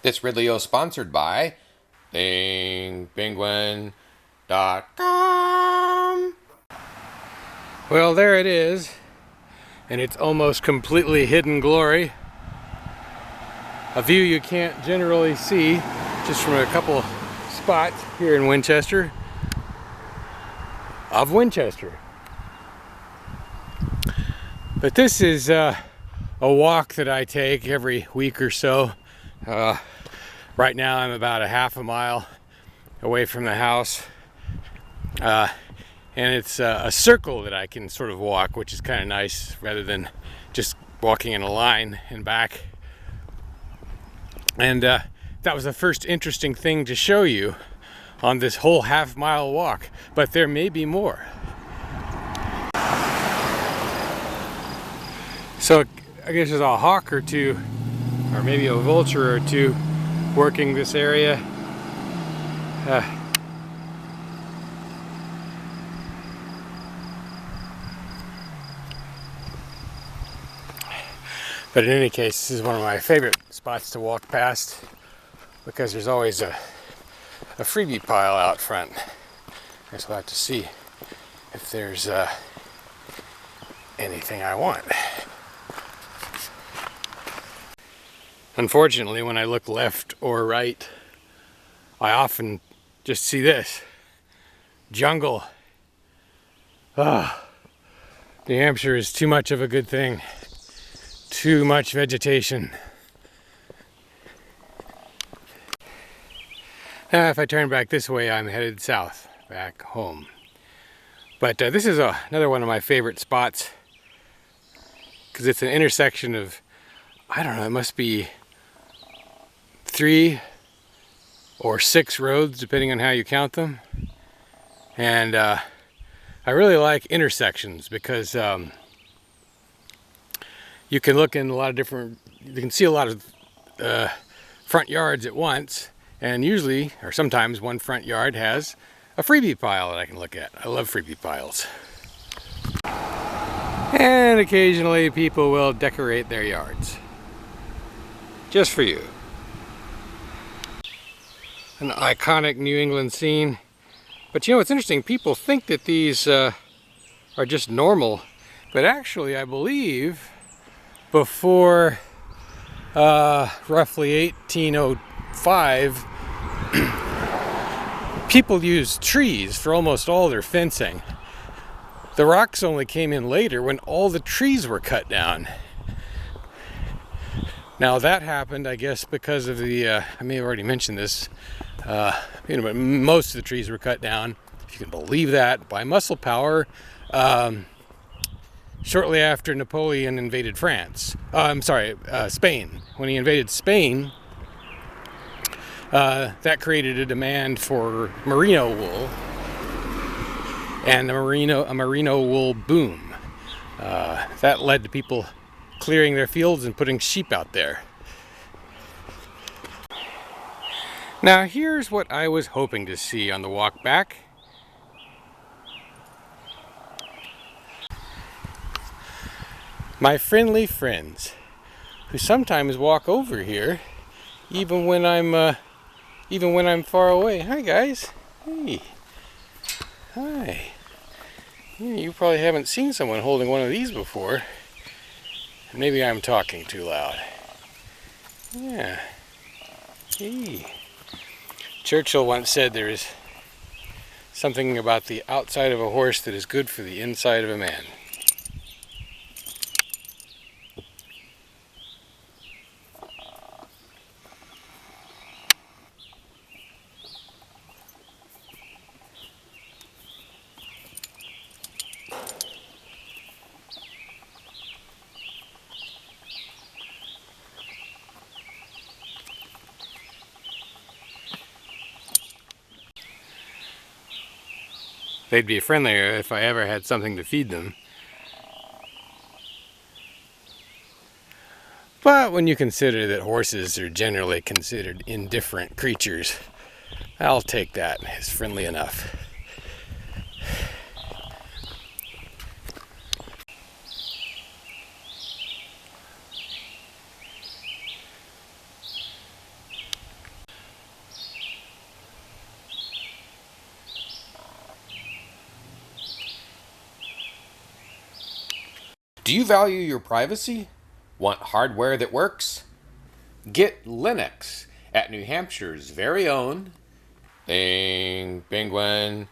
This video is sponsored by ThingPenguin.com. Well, there it is, and it's almost completely hidden glory. A view you can't generally see just from a couple spots here in Winchester of Winchester. But this is a walk that I take every week or so. Right now I'm about a half a mile away from the house, and it's a circle that I can sort of walk, which is kind of nice rather than just walking in a line and back. And that was the first interesting thing to show you on this whole half-mile walk, but there may be more. So I guess there's a hawk or two, or maybe a vulture or two, working this area. But in any case, this is one of my favorite spots to walk past because there's always a freebie pile out front. I guess we'll have to see if there's anything I want. Unfortunately, when I look left or right, I often just see this jungle. New Hampshire is too much of a good thing. Too much vegetation. If I turn back this way, I'm headed south, back home. But this is another one of my favorite spots because it's an intersection of, I don't know, it must be 3 or 6 roads depending on how you count them. And I really like intersections because you can look in a lot of different, you can see a lot of front yards at once, and usually, or sometimes, one front yard has a freebie pile that I can look at. I love freebie piles. And occasionally people will decorate their yards. Just for you. An iconic New England scene. But you know, it's interesting, people think that these are just normal, but actually I believe before roughly 1805, people used trees for almost all their fencing. The rocks only came in later when all the trees were cut down. Now that happened, I guess, because of the, I may have already mentioned this, but most of the trees were cut down, if you can believe that, by muscle power, shortly after Napoleon invaded France. Spain. When he invaded Spain, that created a demand for merino wool, and a merino wool boom. That led to people clearing their fields and putting sheep out there. Now here's what I was hoping to see on the walk back. My friendly friends, who sometimes walk over here, even when I'm far away. Hi guys. Hey. Hi. You probably haven't seen someone holding one of these before. Maybe I'm talking too loud. Yeah. Hey. Churchill once said there is something about the outside of a horse that is good for the inside of a man. They'd be friendlier if I ever had something to feed them. But when you consider that horses are generally considered indifferent creatures, I'll take that as friendly enough. Do you value your privacy? Want hardware that works? Get Linux at New Hampshire's very own penguin.com.